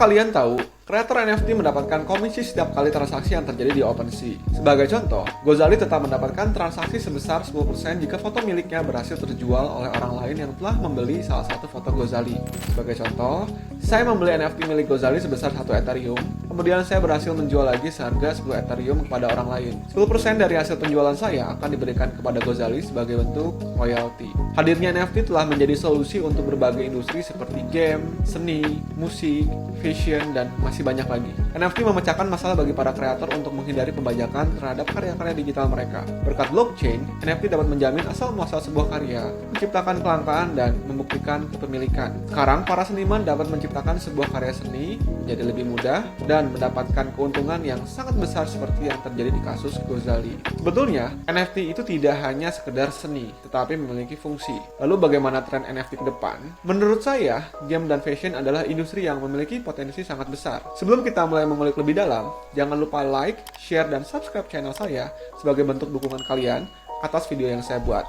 kalian tahu, kreator NFT mendapatkan komisi setiap kali transaksi yang terjadi di OpenSea. Sebagai contoh, Gozali tetap mendapatkan transaksi sebesar 10% jika foto miliknya berhasil terjual oleh orang lain yang telah membeli salah satu foto Gozali. Sebagai contoh, saya membeli NFT milik Gozali sebesar 1 Ethereum, kemudian saya berhasil menjual lagi seharga 10 Ethereum kepada orang lain. 10% dari hasil penjualan saya akan diberikan kepada Gozali sebagai bentuk royalti. Hadirnya NFT telah menjadi solusi untuk berbagai industri seperti game, seni, musik, fashion, dan masih banyak lagi. NFT memecahkan masalah bagi para kreator untuk menghindari pembajakan terhadap karya-karya digital mereka. Berkat blockchain, NFT dapat menjamin asal-muasal sebuah karya, menciptakan kelangkaan, dan membuktikan kepemilikan. Sekarang, para seniman dapat menciptakan sebuah karya seni menjadi lebih mudah dan mendapatkan keuntungan yang sangat besar seperti yang terjadi di kasus Gozali. Sebetulnya, NFT itu tidak hanya sekedar seni, tetapi memiliki fungsi. Lalu bagaimana tren NFT ke depan? Menurut saya, game dan fashion adalah industri yang memiliki potensi sangat besar. Sebelum kita mulai mengulik lebih dalam, jangan lupa like, share, dan subscribe channel saya sebagai bentuk dukungan kalian atas video yang saya buat.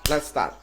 Let's start!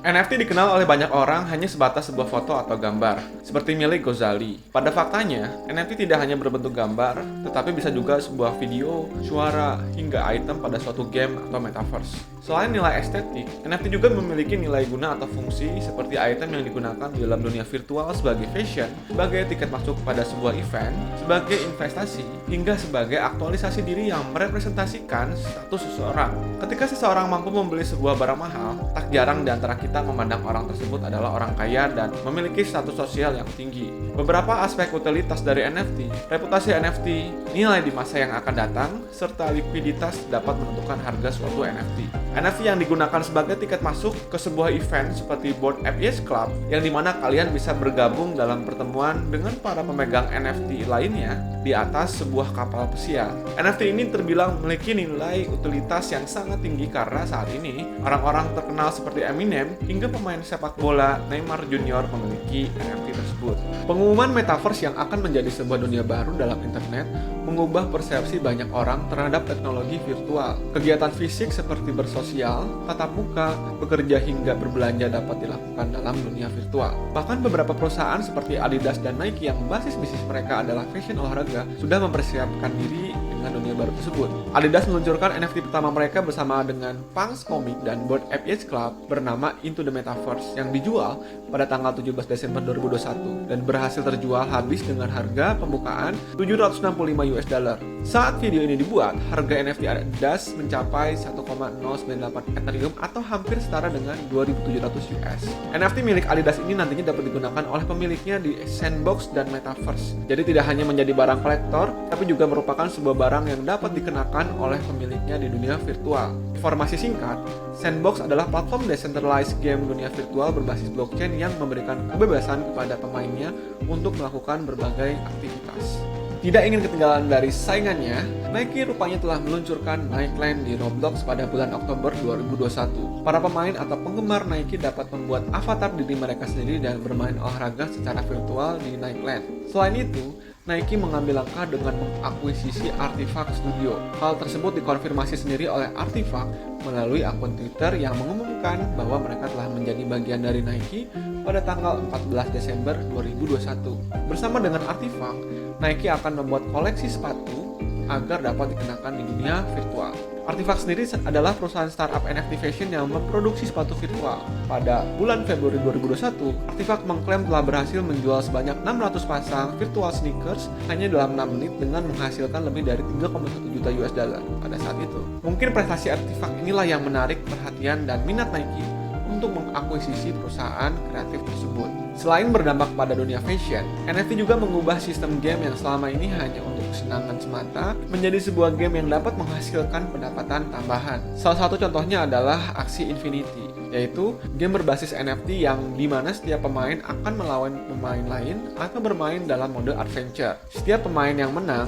NFT dikenal oleh banyak orang hanya sebatas sebuah foto atau gambar, seperti milik Gozali. Pada faktanya, NFT tidak hanya berbentuk gambar, tetapi bisa juga sebuah video, suara, hingga item pada suatu game atau metaverse. Selain nilai estetik, NFT juga memiliki nilai guna atau fungsi seperti item yang digunakan di dalam dunia virtual sebagai fashion, sebagai tiket masuk pada sebuah event, sebagai investasi, hingga sebagai aktualisasi diri yang merepresentasikan status seseorang. Ketika seseorang mampu membeli sebuah barang mahal, tak jarang di antara kita memandang orang tersebut adalah orang kaya dan memiliki status sosial yang tinggi. Beberapa aspek utilitas dari NFT, reputasi NFT, nilai di masa yang akan datang, serta likuiditas dapat menentukan harga suatu NFT. NFT yang digunakan sebagai tiket masuk ke sebuah event seperti Bored Ape Yacht Club, yang dimana kalian bisa bergabung dalam pertemuan dengan para pemegang NFT lainnya di atas sebuah kapal pesiar. NFT ini terbilang memiliki nilai utilitas yang sangat tinggi karena saat ini orang-orang terkenal seperti Eminem hingga pemain sepak bola Neymar Junior memiliki NFT tersebut. Pengumuman metaverse yang akan menjadi sebuah dunia baru dalam internet mengubah persepsi banyak orang terhadap teknologi virtual. Kegiatan fisik seperti bersosial, tatap muka, bekerja hingga berbelanja dapat dilakukan dalam dunia virtual. Bahkan beberapa perusahaan seperti Adidas dan Nike yang basis bisnis mereka adalah fashion olahraga sudah mempersiapkan diri dengan dunia baru tersebut. Adidas meluncurkan NFT pertama mereka bersama dengan Punks Comic dan Bored Ape Yacht Club bernama Into the Metaverse yang dijual pada tanggal 17 Desember 2021 dan berhasil terjual habis dengan harga pembukaan $765. Saat video ini dibuat, harga NFT Adidas mencapai 1,098 Ethereum atau hampir setara dengan $2.700. NFT milik Adidas ini nantinya dapat digunakan oleh pemiliknya di Sandbox dan Metaverse. Jadi tidak hanya menjadi barang kolektor, tapi juga merupakan sebuah barang yang dapat dikenakan oleh pemiliknya di dunia virtual. Informasi singkat, Sandbox adalah platform decentralized game dunia virtual berbasis blockchain yang memberikan kebebasan kepada pemainnya untuk melakukan berbagai aktivitas. Tidak ingin ketinggalan dari saingannya, Nike rupanya telah meluncurkan Nike Land di Roblox pada bulan Oktober 2021. Para pemain atau penggemar Nike dapat membuat avatar diri mereka sendiri dan bermain olahraga secara virtual di Nike Land. Selain itu, Nike mengambil langkah dengan mengakuisisi Artifact Studio. Hal tersebut dikonfirmasi sendiri oleh Artifact melalui akun Twitter yang mengumumkan bahwa mereka telah menjadi bagian dari Nike pada tanggal 14 Desember 2021. Bersama dengan Artifact, Nike akan membuat koleksi sepatu agar dapat dikenakan di dunia virtual. Artifact sendiri adalah perusahaan startup NFT fashion yang memproduksi sepatu virtual. Pada bulan Februari 2021, Artifact mengklaim telah berhasil menjual sebanyak 600 pasang virtual sneakers hanya dalam 6 menit dengan menghasilkan lebih dari 3,1 juta US dollar pada saat itu. Mungkin prestasi Artifact inilah yang menarik perhatian dan minat Nike untuk mengakuisisi perusahaan kreatif tersebut. Selain berdampak pada dunia fashion, NFT juga mengubah sistem game yang selama ini hanya untuk kesenangan semata menjadi sebuah game yang dapat menghasilkan pendapatan tambahan. Salah satu contohnya adalah Axie Infinity, yaitu game berbasis NFT yang dimana setiap pemain akan melawan pemain lain atau bermain dalam mode adventure. Setiap pemain yang menang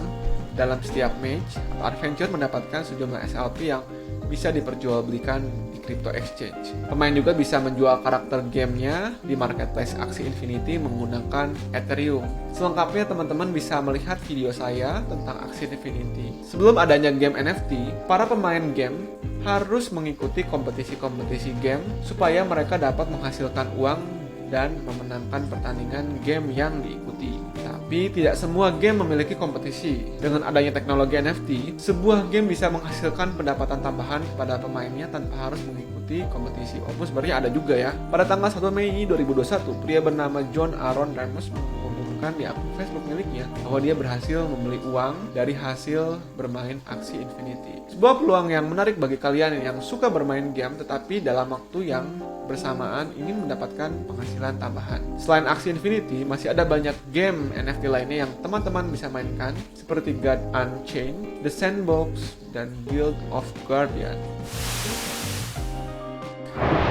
dalam setiap match atau adventure mendapatkan sejumlah SLP yang bisa diperjualbelikan di crypto exchange. Pemain juga bisa menjual karakter gamenya di marketplace Axie Infinity menggunakan Ethereum. Selengkapnya teman-teman bisa melihat video saya tentang Axie Infinity. Sebelum adanya game NFT, para pemain game harus mengikuti kompetisi-kompetisi game supaya mereka dapat menghasilkan uang dan memenangkan pertandingan game yang diikuti. Tapi tidak semua game memiliki kompetisi. Dengan adanya teknologi NFT, sebuah game bisa menghasilkan pendapatan tambahan kepada pemainnya tanpa harus mengikuti kompetisi. Walaupun sebenarnya ada juga ya. Pada tanggal 1 Mei 2021, pria bernama John Aaron Ramos mengumumkan di akun Facebook miliknya bahwa dia berhasil membeli uang dari hasil bermain Axie Infinity. Sebuah peluang yang menarik bagi kalian yang suka bermain game tetapi dalam waktu yang bersamaan ingin mendapatkan penghasilan tambahan. Selain Axie Infinity, masih ada banyak game NFT lainnya yang teman-teman bisa mainkan seperti God Unchained, The Sandbox, dan Guild of Guardian.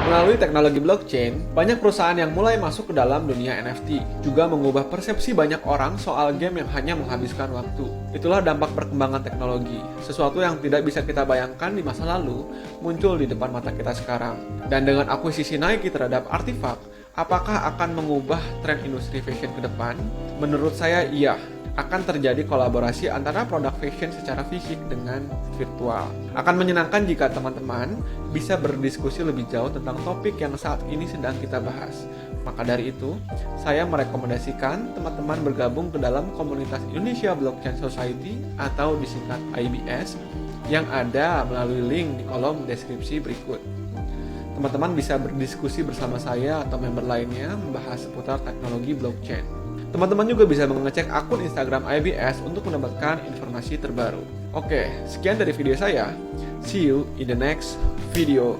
Melalui teknologi blockchain, banyak perusahaan yang mulai masuk ke dalam dunia NFT, juga mengubah persepsi banyak orang soal game yang hanya menghabiskan waktu. Itulah dampak perkembangan teknologi, sesuatu yang tidak bisa kita bayangkan di masa lalu, muncul di depan mata kita sekarang. Dan dengan akuisisi Nike terhadap artefak, apakah akan mengubah tren industri fashion ke depan? Menurut saya, iya. Akan terjadi kolaborasi antara produk fashion secara fisik dengan virtual. Akan menyenangkan jika teman-teman bisa berdiskusi lebih jauh tentang topik yang saat ini sedang kita bahas. Maka dari itu, saya merekomendasikan teman-teman bergabung ke dalam komunitas Indonesia Blockchain Society atau disingkat IBS yang ada melalui link di kolom deskripsi berikut. Teman-teman bisa berdiskusi bersama saya atau member lainnya membahas seputar teknologi blockchain. Teman-teman juga bisa mengecek akun Instagram IBS untuk mendapatkan informasi terbaru. Oke, sekian dari video saya. See you in the next video.